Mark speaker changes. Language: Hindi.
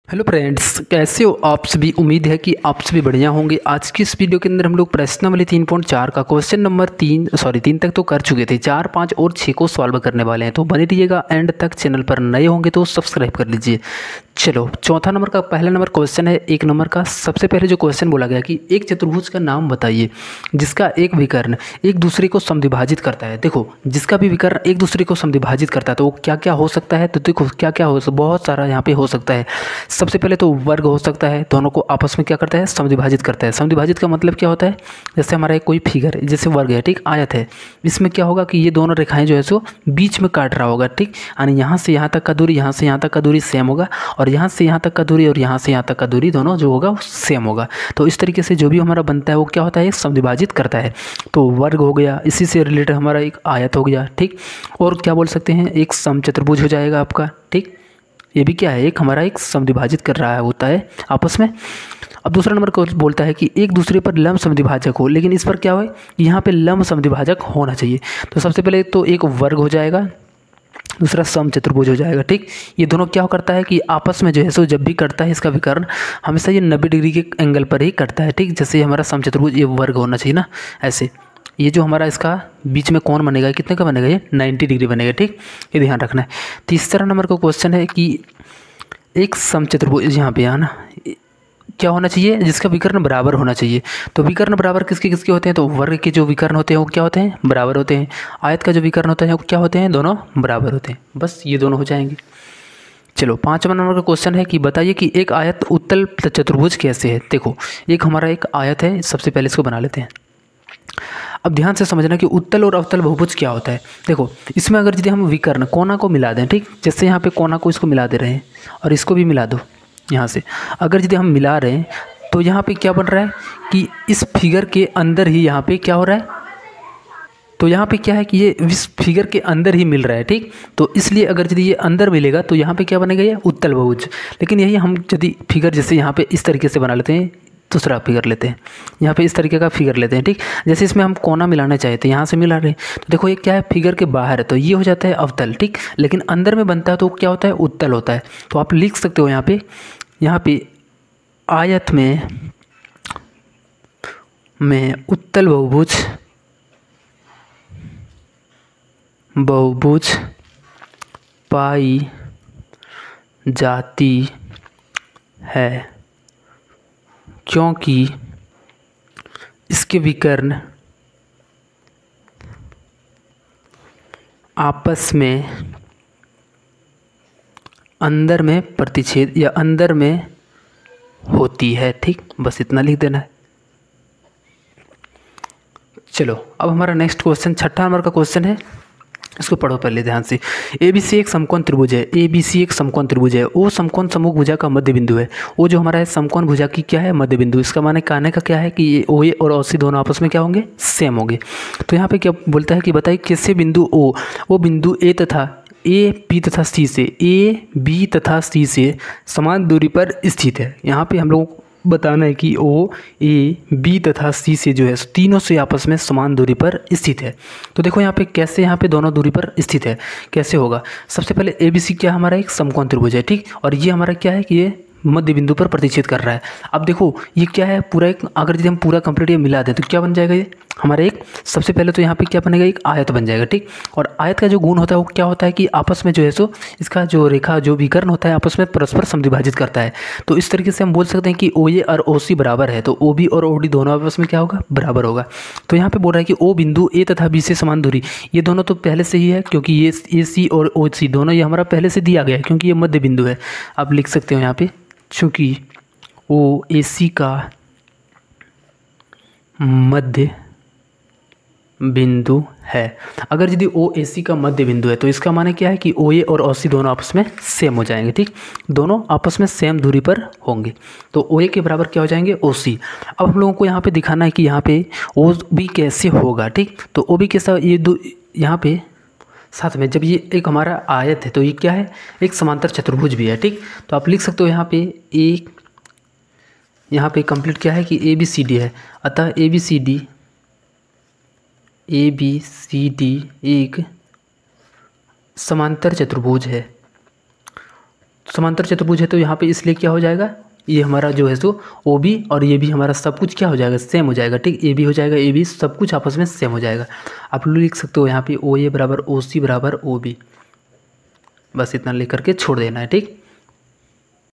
Speaker 1: हेलो फ्रेंड्स, कैसे हो आप सभी। उम्मीद है कि आप सभी बढ़िया होंगे। आज की इस वीडियो के अंदर हम लोग प्रश्नावली 3.4 का क्वेश्चन नंबर 3 तक तो कर चुके थे। 4, 5 और 6 को सॉल्व करने वाले हैं, तो बने रहिएगा एंड तक। चैनल पर नए होंगे तो सब्सक्राइब कर लीजिए। चलो, चौथा नंबर का पहला नंबर क्वेश्चन है 1 नंबर का। सबसे पहले जो क्वेश्चन बोला गया कि एक चतुर्भुज का नाम बताइए जिसका एक विकर्ण एक दूसरे को समद्विभाजित करता है। देखो, जिसका भी विकर्ण एक दूसरे को समद्विभाजित करता है तो वो क्या क्या हो सकता है। तो देखो क्या क्या हो, बहुत सारा यहाँ पे हो सकता है। सबसे पहले तो वर्ग हो सकता है, दोनों को आपस में क्या करता है, समद्विभाजित करता है। समद्विभाजित का मतलब क्या होता है, जैसे हमारा एक कोई फिगर जैसे वर्ग है, ठीक, आयत है, इसमें क्या होगा कि ये दोनों रेखाएं जो है सो बीच में काट रहा होगा, ठीक। यानी यहाँ से यहाँ तक का दूरी, यहाँ से यहाँ तक का दूरी सेम होगा, और यहाँ से यहाँ तक का दूरी और यहाँ से यहाँ तक का दूरी दोनों जो होगा वो सेम होगा। तो इस तरीके से जो भी हमारा बनता है वो क्या होता है, समद्विभाजित करता है। तो वर्ग हो गया, इसी से रिलेटेड हमारा एक आयत हो गया, ठीक। और क्या बोल सकते हैं, एक समचतुर्भुज हो जाएगा आपका, ठीक। ये भी क्या है, एक हमारा एक समद्विभाजित कर रहा है होता है आपस में। अब दूसरा नंबर को बोलता है कि एक दूसरे पर लंब समद्विभाजक हो, लेकिन इस पर क्या हो, यहाँ पे लंब समद्विभाजक होना चाहिए। तो सबसे पहले तो एक वर्ग हो जाएगा, दूसरा समचतुर्भुज हो जाएगा, ठीक। ये दोनों क्या करता है कि आपस में जो है सो जब भी कटता है इसका विकर्ण हमेशा ये 90 डिग्री के एंगल पर ही कटता है, ठीक। जैसे हमारा समचतुर्भुज ये वर्ग होना चाहिए ना, ऐसे। ये जो हमारा इसका बीच में कौन बनेगा, कितने का बनेगा, ये 90 डिग्री बनेगा, ठीक। ये ध्यान रखना है। तीसरा नंबर का क्वेश्चन है कि एक समचतुर्भुज यहाँ पे आना क्या होना चाहिए, जिसका विकर्ण बराबर होना चाहिए। तो विकर्ण बराबर किसके किसके होते हैं, तो वर्ग के जो विकर्ण होते हैं वो क्या होते हैं, बराबर होते हैं। आयत का जो विकर्ण होता है वो क्या होते हैं, दोनों बराबर होते हैं। बस ये दोनों हो जाएंगे। चलो, 5वां नंबर का क्वेश्चन है कि बताइए कि एक आयत उत्तल चतुर्भुज कैसे है। देखो, एक हमारा एक आयत है, सबसे पहले इसको बना लेते हैं। अब ध्यान से समझना कि उत्तल और अवतल बहुभुज क्या होता है। देखो, इसमें अगर यदि हम विकर्ण कोना को मिला दें, ठीक, जैसे यहाँ पे कोना को इसको मिला दे रहे हैं और इसको भी मिला दो यहाँ से, अगर यदि हम मिला रहे हैं तो यहाँ पे क्या बन रहा है कि इस फिगर के अंदर ही यहाँ पे क्या हो रहा है, तो यहाँ पे क्या है कि ये इस फिगर के अंदर ही मिल रहा है, ठीक। तो इसलिए अगर यदि ये अंदर मिलेगा तो यहाँ पे क्या बनेगा, ये उत्तल बहुभुज। लेकिन यही हम यदि फिगर जैसे यहाँ पे इस तरीके से बना लेते हैं, दूसरा फिगर लेते हैं, यहाँ पे इस तरीके का फिगर लेते हैं, ठीक। जैसे इसमें हम कोना मिलाना चाहते हैं, यहाँ से मिला रहे हैं, तो देखो ये क्या है, फिगर के बाहर है तो ये हो जाता है अवतल, ठीक। लेकिन अंदर में बनता है तो क्या होता है, उत्तल होता है। तो आप लिख सकते हो यहाँ पे आयत में उत्तल बहुभुज पाई जाती है क्योंकि इसके विकर्ण आपस में अंदर में प्रतिच्छेद या अंदर में होती है, ठीक। बस इतना लिख देना है। चलो, अब हमारा नेक्स्ट क्वेश्चन 6ठा नंबर का क्वेश्चन है, इसको पढ़ो पहले ध्यान से। ABC एक समकोण त्रिभुज है, ABC एक समकोण त्रिभुज है, वो समकोण समूह भुजा का मध्य बिंदु है। वो जो हमारा है समकोण भुजा की क्या है, मध्य बिंदु। इसका माने कहने का क्या है कि ये OA और OC दोनों आपस में क्या होंगे, सेम होंगे। तो यहाँ पे क्या बोलता है कि बताइए किससे बिंदु O, वो बिंदु A B तथा C से समान दूरी पर स्थित है। यहाँ पे हम लोगों को बताना है कि O, A, B तथा C से जो है तीनों से आपस में समान दूरी पर स्थित है। तो देखो यहाँ पे कैसे, यहाँ पे दोनों दूरी पर स्थित है, कैसे होगा। सबसे पहले ABC क्या हमारा एक समकोण त्रिभुज है, ठीक। और ये हमारा क्या है कि ये मध्य बिंदु पर प्रतिच्छेद कर रहा है। अब देखो ये क्या है, पूरा एक, अगर यदि हम पूरा कंप्लीट ये मिला दें तो क्या बन जाएगा, ये हमारा एक, सबसे पहले तो यहाँ पे क्या बनेगा, एक आयत बन जाएगा, ठीक। और आयत का जो गुण होता है वो क्या होता है कि आपस में जो है सो इसका जो रेखा जो विकर्ण होता है आपस में परस्पर समद्विभाजित करता है। तो इस तरीके से हम बोल सकते हैं कि OA और OC बराबर है, तो OB और OD दोनों आपस में क्या होगा, बराबर होगा। तो यहाँ पे बोल रहा है कि O बिंदु A तथा B से समान दूरी, ये दोनों तो पहले से ही है क्योंकि ये AC और OC दोनों ये हमारा पहले से दिया गया है क्योंकि ये मध्य बिंदु है। आप लिख सकते हो यहाँ पे, चूँकि OAC का मध्य बिंदु है। अगर यदि OAC का मध्य बिंदु है तो इसका माने क्या है कि OA और OC दोनों आपस में सेम हो जाएंगे, ठीक। दोनों आपस में सेम दूरी पर होंगे तो OA के बराबर क्या हो जाएंगे, OC। अब हम लोगों को यहाँ पे दिखाना है कि यहाँ पे OB कैसे होगा, ठीक। तो OB के साथ ये यहाँ पे साथ में जब ये एक हमारा आयत है तो ये क्या है, एक समांतर चतुर्भुज भी है, ठीक। तो आप लिख सकते हो यहाँ पे एक, यहाँ पे कंप्लीट क्या है कि ABCD है, अतः ABCD एक समांतर चतुर्भुज है। समांतर चतुर्भुज है तो यहाँ पे इसलिए क्या हो जाएगा, ये हमारा जो है सो ओ बी और ये भी हमारा सब कुछ क्या हो जाएगा, सेम हो जाएगा। ठीक, ए बी हो जाएगा, ए बी सब कुछ आपस में सेम हो जाएगा। आप लोग लिख सकते हो यहाँ पे ओ ए बराबर ओ सी बराबर ओ बी, बस इतना लिख करके छोड़ देना है। ठीक,